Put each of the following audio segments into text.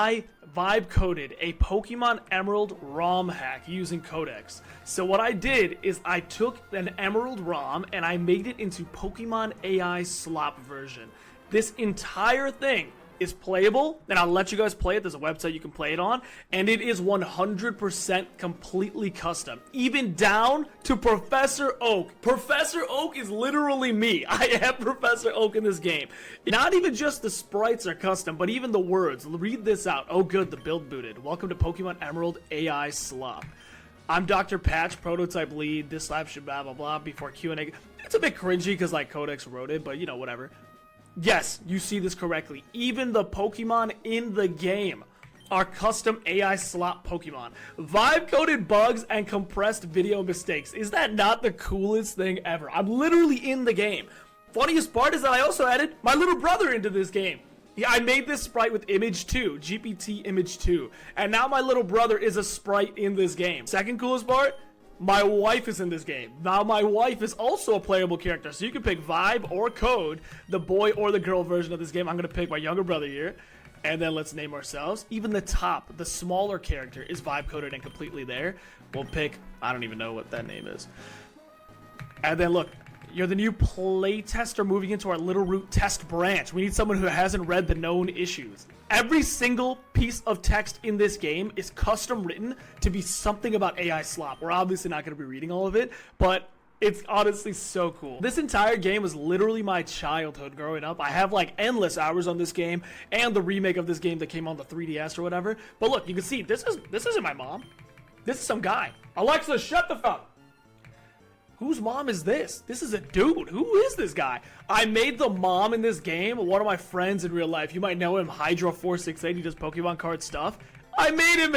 I vibe coded a Pokemon Emerald ROM hack using Codex. So what I did is I took an Emerald ROM and I made it into Pokemon AI Slop version. This entire thing is playable, and I'll let you guys play it. There's a website you can play it on, and it is 100% completely custom, even down to Professor Oak. Professor Oak is literally me. I am Professor Oak in this game. Not even just the sprites are custom, but even the words. Read this out. Oh good, the build booted. Welcome to Pokemon Emerald AI Slop. I'm Dr. Patch, prototype lead. This lab should blah blah blah before Q&A. It's a bit cringy because like Codex wrote it, but you know, whatever. Yes, you see this correctly. Even the Pokemon in the game are custom AI Slop Pokemon. Vibe-coded bugs and compressed video mistakes. Is that not the coolest thing ever? I'm literally in the game. Funniest part is that I also added my little brother into this game. Yeah, I made this sprite with Image 2, GPT Image 2. And now my little brother is a sprite in this game. Second coolest part? My wife is in this game. Now my wife is also a playable character, so you can pick Vibe or Code, the boy or the girl version of this game. I'm gonna pick my younger brother here, and then let's name ourselves. Even the top, the smaller character is Vibe coded and completely there. We'll pick, I don't even know what that name is. And then look, you're the new playtester moving into our Little Root test branch. We need someone who hasn't read the known issues. Every single piece of text in this game is custom written to be something about AI Slop. We're obviously not going to be reading all of it, but it's honestly so cool. This entire game was literally my childhood growing up. I have like endless hours on this game and the remake of this game that came on the 3DS or whatever. But look, you can see this isn't my mom. This is some guy. Alexa, shut the fuck. Whose mom is this? This is a dude. Who is this guy? I made the mom in this game one of my friends in real life. You might know him, Hydra468. He does Pokemon card stuff. I made him.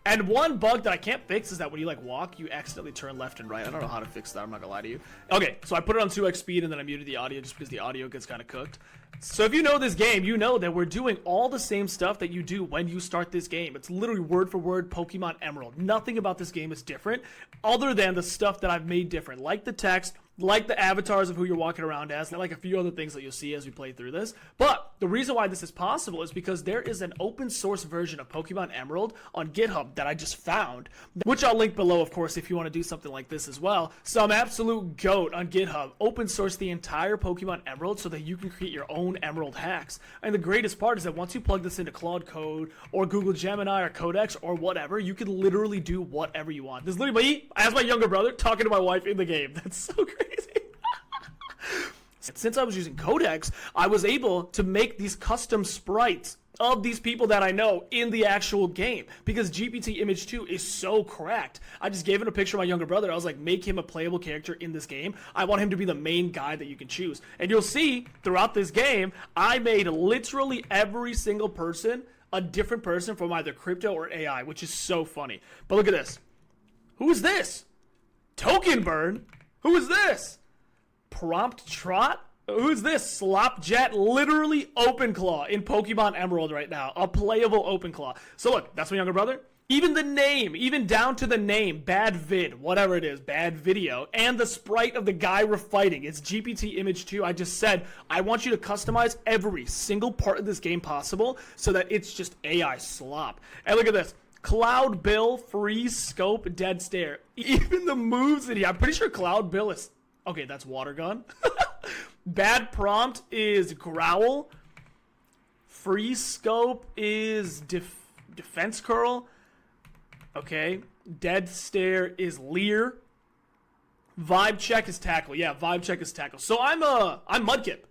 And one bug that I can't fix is that when you like walk, you accidentally turn left and right. I don't know how to fix that. I'm not gonna lie to you. Okay, so I put it on 2x speed and then I muted the audio just because the audio gets kind of cooked. So if you know this game, you know that we're doing all the same stuff that you do when you start this game. It's literally word for word Pokemon Emerald. Nothing about this game is different other than the stuff that I've made different, like the text, like the avatars of who you're walking around as, and like a few other things that you'll see as we play through this. But the reason why this is possible is because there is an open source version of Pokemon Emerald on GitHub that I just found, which I'll link below, of course, if you want to do something like this as well. Some absolute goat on GitHub open source the entire Pokemon Emerald so that you can create your own Emerald hacks. And the greatest part is that once you plug this into Claude Code or Google Gemini or Codex or whatever, you can literally do whatever you want. This is literally me as my younger brother talking to my wife in the game. That's so crazy. Since I was using Codex, I was able to make these custom sprites of these people that I know in the actual game because GPT Image 2 is so cracked. I just gave it a picture of my younger brother. I was like, make him a playable character in this game. I want him to be the main guy that you can choose. And you'll see throughout this game, I made literally every single person a different person from either crypto or AI, which is so funny. But look at this. Who is this? Token Burn? Who is this? Prompt Trot? Who's this? Slop Jet, literally Open Claw in Pokemon Emerald right now. A playable Open Claw. So look, that's my younger brother. Even the name, even down to the name, Bad Vid, whatever it is, Bad Video, and the sprite of the guy we're fighting. It's GPT Image 2. I just said, I want you to customize every single part of this game possible so that it's just AI Slop. And look at this. Cloud Bill, Freeze Scope, Dead Stare. Even the moves in here. I'm pretty sure Cloud Bill is... Okay, that's Water Gun. Bad Prompt is Growl. Freeze Scope is Defense Curl. Okay. Dead Stare is Leer. Vibe Check is Tackle. Yeah, Vibe Check is Tackle. So I'm Mudkip.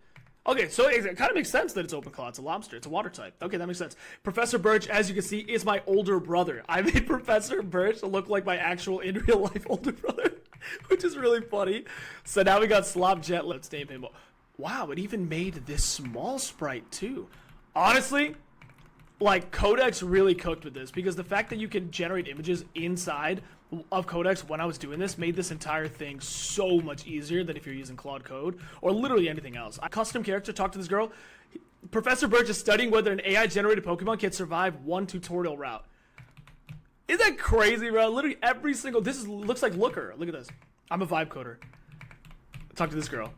Okay, so it kind of makes sense that it's Open Claw. It's a lobster. It's a water type. Okay, that makes sense. Professor Birch, as you can see, is my older brother. I made Professor Birch look like my actual, in real life, older brother, which is really funny. So now we got Slop Jet. Let's name him. Wow, it even made this small sprite, too. Honestly, like, Codex really cooked with this because the fact that you can generate images inside of Codex when I was doing this made this entire thing so much easier than if you're using Claude Code or literally anything else. A custom character, talk to this girl. Professor Birch is studying whether an AI-generated Pokemon can survive one tutorial route. Isn't that crazy, bro? Literally every single... looks like Looker. Look at this. I'm a vibe coder. Talk to this girl.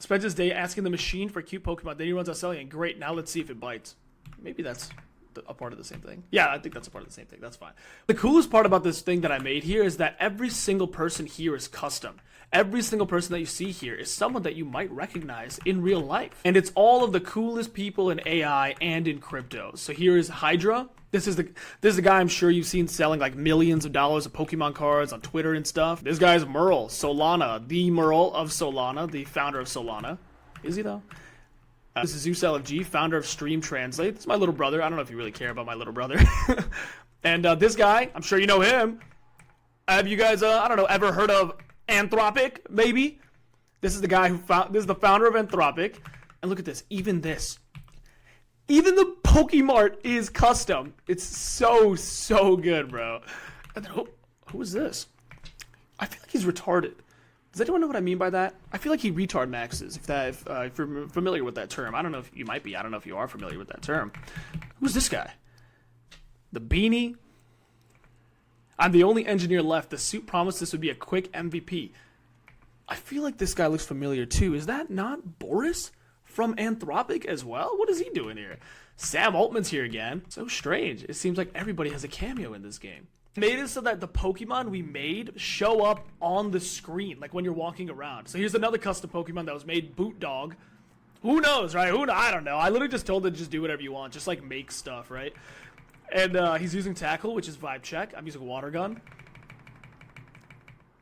Spends his day asking the machine for cute Pokemon. Then he runs out selling it. Great, now let's see if it bites. Maybe that's a part of the same thing? Yeah, I think that's a part of the same thing. That's fine. The coolest part about this thing that I made here is that every single person here is custom. Every single person that you see here is someone that you might recognize in real life. And it's all of the coolest people in AI and in crypto. So here is Hydra. This is the guy I'm sure you've seen selling like millions of dollars of Pokemon cards on Twitter and stuff. This guy's Merle, Solana, the Merle of Solana, the founder of Solana. Is he though? This is Zeus LFG, founder of Stream Translate. This is my little brother. I don't know if you really care about my little brother. And this guy, I'm sure you know him. Have you guys, I don't know, ever heard of Anthropic, maybe? This is the guy this is the founder of Anthropic. And look at this, even this. Even the Pokemart is custom. It's so good, bro. And then, who is this? I feel like he's retarded. Does anyone know what I mean by that? I feel like he retard maxes, if you're familiar with that term. I don't know if you might be. I don't know if you are familiar with that term. Who's this guy? The beanie? I'm the only engineer left. The suit promised this would be a quick MVP. I feel like this guy looks familiar too. Is that not Boris from Anthropic as well? What is he doing here? Sam Altman's here again. So strange. It seems like everybody has a cameo in this game. Made it so that the Pokemon we made show up on the screen, like when you're walking around. So here's another custom Pokemon that was made, Boot Dog. Who knows, right? I don't know. I literally just told it to just do whatever you want. Just like make stuff, right? And he's using Tackle, which is Vibe Check. I'm using Water Gun.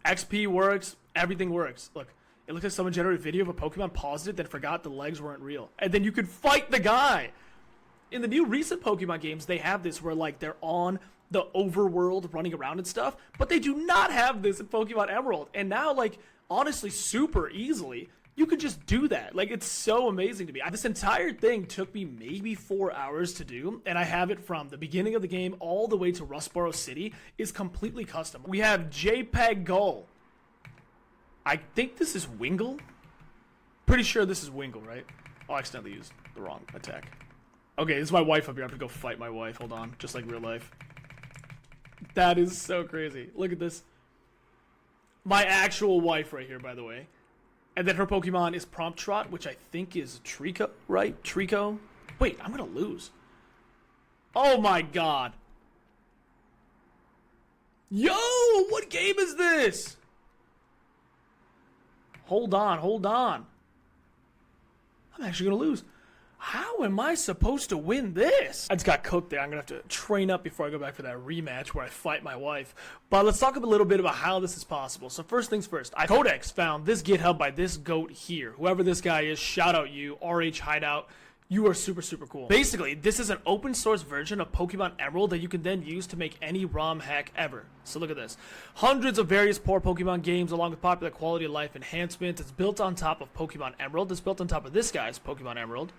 XP works. Everything works. Look, it looks like someone generated a video of a Pokemon, paused it, then forgot the legs weren't real. And then you could fight the guy. In the new recent Pokemon games, they have this where like they're on the overworld running around and stuff, but they do not have this in Pokemon Emerald. And now, like, honestly, super easily, you could just do that. Like, it's so amazing to me. This entire thing took me maybe 4 hours to do, and I have it from the beginning of the game all the way to Rustboro City is completely custom. We have JPEG Gull. I think this is Wingull. Pretty sure this is Wingull, right? Oh, I accidentally used the wrong attack. Okay, this is my wife up here. I have to go fight my wife. Hold on. Just like real life. That is so crazy. Look at this. My actual wife right here, by the way. And then her Pokemon is Prompt Trot, which I think is Trico, right? Trico? Wait, I'm going to lose. Oh my god. Yo, what game is this? Hold on. I'm actually going to lose. How am I supposed to win this? I just got cooked there. I'm going to have to train up before I go back for that rematch where I fight my wife. But let's talk a little bit about how this is possible. So first things first, Codex found this GitHub by this goat here. Whoever this guy is, shout out you, RH Hideout. You are super cool. Basically, this is an open source version of Pokemon Emerald that you can then use to make any ROM hack ever. So look at this. Hundreds of various poor Pokemon games along with popular quality of life enhancements. It's built on top of Pokemon Emerald. It's built on top of this guy's Pokemon Emerald.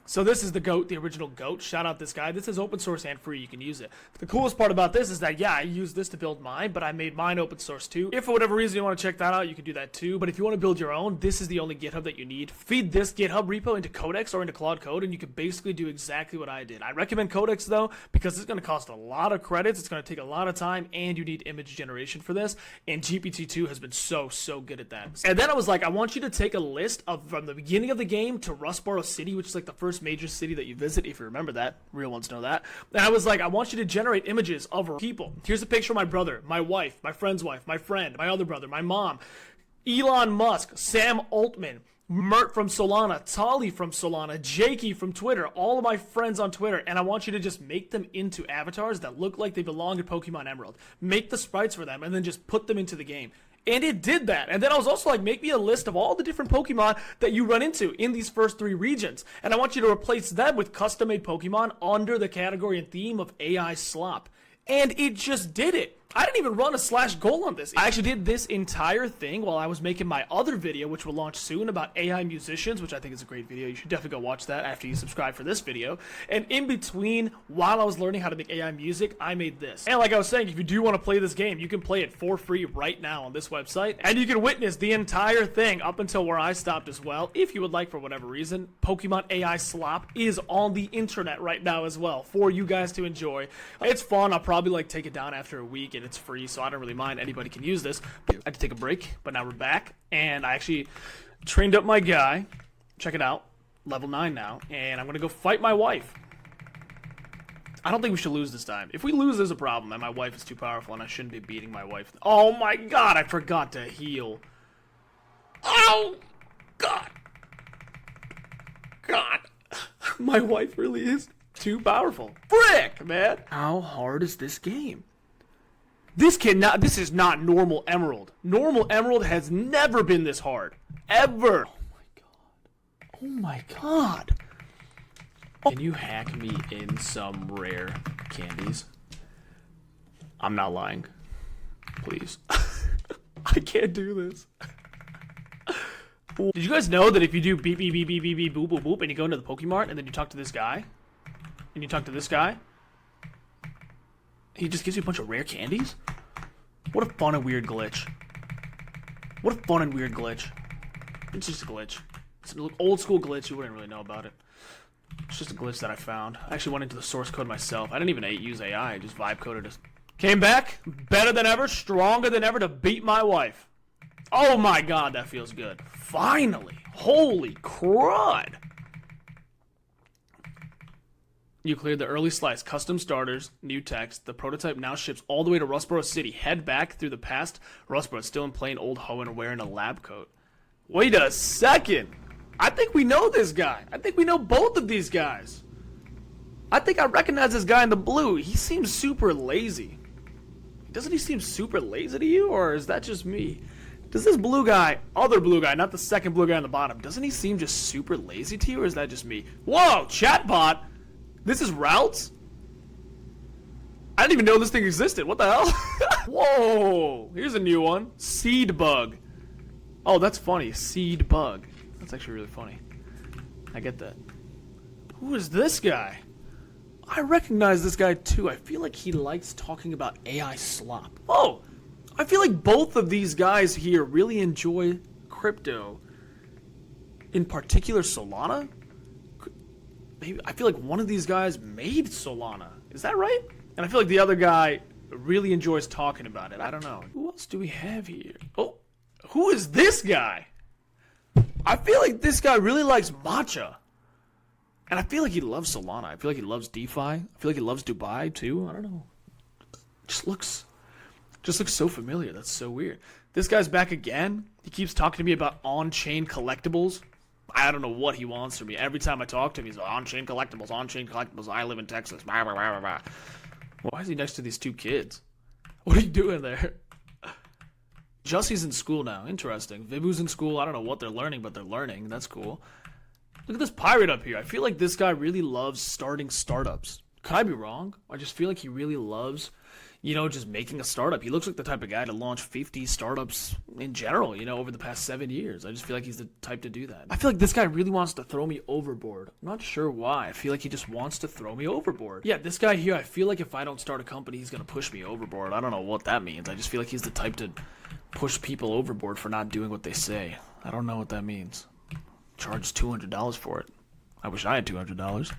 So this is the GOAT, the original GOAT. Shout out this guy. This is open source and free. You can use it. The coolest part about this is that, yeah, I used this to build mine, but I made mine open source too. If for whatever reason you want to check that out, you can do that too. But if you want to build your own, this is the only GitHub that you need. Feed this GitHub repo into Codex or into Claude Code, and you can basically do exactly what I did. I recommend Codex, though, because it's going to cost a lot of credits. It's going to take a lot of time, and you need image generation for this. And GPT-2 has been so good at that. And then I was like, I want you to take a list of from the beginning of the game to Rustboro City, which is like the first major city that you visit, if you remember that. Real ones know that. And I was like, I want you to generate images of people. Here's a picture of my brother, my wife, my friend's wife, my friend, my other brother, my mom, Elon Musk, Sam Altman, Mert from Solana, Tali from Solana, Jakey from Twitter, all of my friends on Twitter, and I want you to just make them into avatars that look like they belong in Pokemon Emerald. Make the sprites for them, and then just put them into the game. And it did that. And then I was also like, make me a list of all the different Pokemon that you run into in these first 3 regions. And I want you to replace them with custom-made Pokemon under the category and theme of AI Slop. And it just did it. I didn't even run a /goal on this. I actually did this entire thing while I was making my other video, which will launch soon, about AI musicians, which I think is a great video. You should definitely go watch that after you subscribe for this video. And in between, while I was learning how to make AI music, I made this. And like I was saying, if you do want to play this game, you can play it for free right now on this website. And you can witness the entire thing up until where I stopped as well. If you would like, for whatever reason, Pokemon AI Slop is on the internet right now as well for you guys to enjoy. It's fun. I'll probably like take it down after a week, and it's free, so I don't really mind. Anybody can use this. I had to take a break, but now we're back, and I actually trained up my guy. Check it out. Level 9 now, and I'm gonna go fight my wife. I don't think we should lose this time. If we lose, there's a problem, and my wife is too powerful, and I shouldn't be beating my wife. Oh my god, I forgot to heal. Oh, god. God. My wife really is too powerful. Frick, man. How hard is this game? This is not normal Emerald. Normal Emerald has never been this hard. Ever. Oh my god. Oh my god. Can you hack me in some rare candies? I'm not lying. Please. I can't do this. Did you guys know that if you do beep, beep, beep, beep, beep, beep, boop, boop, boop, and you go into the Pokemart, and then you talk to this guy, and you talk to this guy, he just gives you a bunch of rare candies? What a fun and weird glitch. What a fun and weird glitch. It's just a glitch. It's an old school glitch. You wouldn't really know about it. It's just a glitch that I found. I actually went into the source code myself. I didn't even use AI. I just vibe coded it. Came back, better than ever, stronger than ever to beat my wife. Oh my god, that feels good. Finally. Holy crud. You cleared the early slice. Custom starters, new text. The prototype now ships all the way to Rustboro City. Head back through the past. Rustboro is still in plain old Hoenn wearing a lab coat. Wait a second. I think we know this guy. I think we know both of these guys. I think I recognize this guy in the blue. He seems super lazy. Doesn't he seem super lazy to you, or is that just me? Does this blue guy, other blue guy, not the second blue guy on the bottom, doesn't he seem just super lazy to you, or is that just me? Whoa, chatbot! This is Routes? I didn't even know this thing existed. What the hell? Whoa, here's a new one. Seed bug. Oh, that's funny. Seed bug. That's actually really funny. I get that. Who is this guy? I recognize this guy too. I feel like he likes talking about AI Slop. Oh, I feel like both of these guys here really enjoy crypto. In particular, Solana? Maybe I feel like one of these guys made Solana. Is that right? And I feel like the other guy really enjoys talking about it. I don't know. Who else do we have here? Oh, who is this guy? I feel like this guy really likes matcha. And I feel like he loves Solana. I feel like he loves DeFi. I feel like he loves Dubai too. I don't know. Just looks so familiar. That's so weird. This guy's back again. He keeps talking to me about on-chain collectibles. I don't know what he wants from me. Every time I talk to him, he's like, on-chain collectibles, on-chain collectibles. I live in Texas. Blah, blah, blah, blah. Why is he next to these two kids? What are you doing there? Jussie's in school now. Interesting. Vibu's in school. I don't know what they're learning, but they're learning. That's cool. Look at this pirate up here. I feel like this guy really loves starting startups. Could I be wrong? I just feel like he really loves, just making a startup. He looks like the type of guy to launch 50 startups in general, over the past 7 years. I just feel like he's the type to do that. I feel like this guy really wants to throw me overboard. I'm not sure why. I feel like he just wants to throw me overboard. Yeah, this guy here, I feel like if I don't start a company, he's going to push me overboard. I don't know what that means. I just feel like he's the type to push people overboard for not doing what they say. I don't know what that means. Charge $200 for it. I wish I had $200.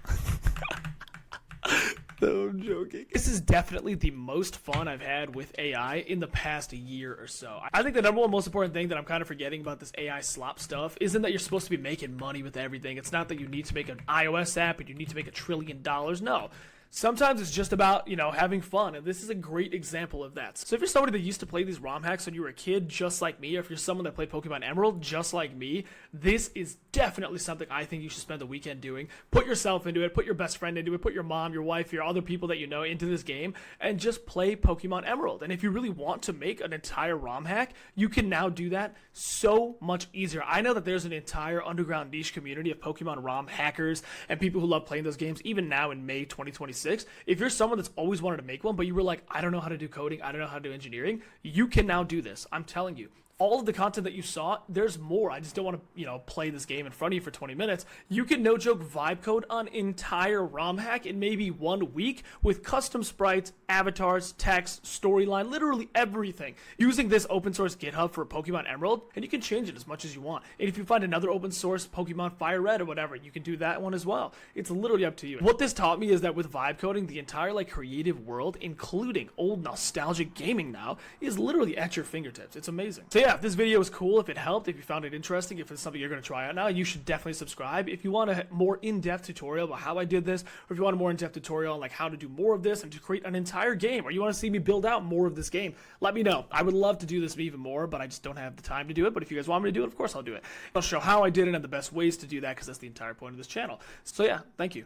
No, I'm joking. This is definitely the most fun I've had with AI in the past year or so. I think the number one most important thing that I'm kind of forgetting about this AI Slop stuff isn't that you're supposed to be making money with everything. It's not that you need to make an iOS app and you need to make $1 trillion. No. Sometimes it's just about, having fun, and this is a great example of that. So if you're somebody that used to play these ROM hacks when you were a kid, just like me, or if you're someone that played Pokemon Emerald, just like me, this is definitely something I think you should spend the weekend doing. Put yourself into it, put your best friend into it, put your mom, your wife, your other people that you know into this game, and just play Pokemon Emerald. And if you really want to make an entire ROM hack, you can now do that so much easier. I know that there's an entire underground niche community of Pokemon ROM hackers and people who love playing those games, even now in May 2026. If you're someone that's always wanted to make one, but you were like, I don't know how to do coding, I don't know how to do engineering, you can now do this. I'm telling you. All of the content that you saw, there's more. I just don't want to, play this game in front of you for 20 minutes. You can, no joke, vibe code an entire ROM hack in maybe 1 week with custom sprites, avatars, text, storyline, literally everything. Using this open source GitHub for Pokemon Emerald, and you can change it as much as you want. And if you find another open source Pokemon Fire Red or whatever, you can do that one as well. It's literally up to you. What this taught me is that with vibe coding, the entire creative world, including old nostalgic gaming now, is literally at your fingertips. It's amazing. yeah, if this video was cool, if it helped, if you found it interesting, if it's something you're going to try out now, you should definitely subscribe. If you want a more in-depth tutorial about how I did this, or if you want a more in-depth tutorial on like how to do more of this and to create an entire game, or you want to see me build out more of this game, let me know. I would love to do this even more, but I just don't have the time to do it. But if you guys want me to do it, of course I'll do it. I'll show how I did it and the best ways to do that, because that's the entire point of this channel. So yeah, thank you.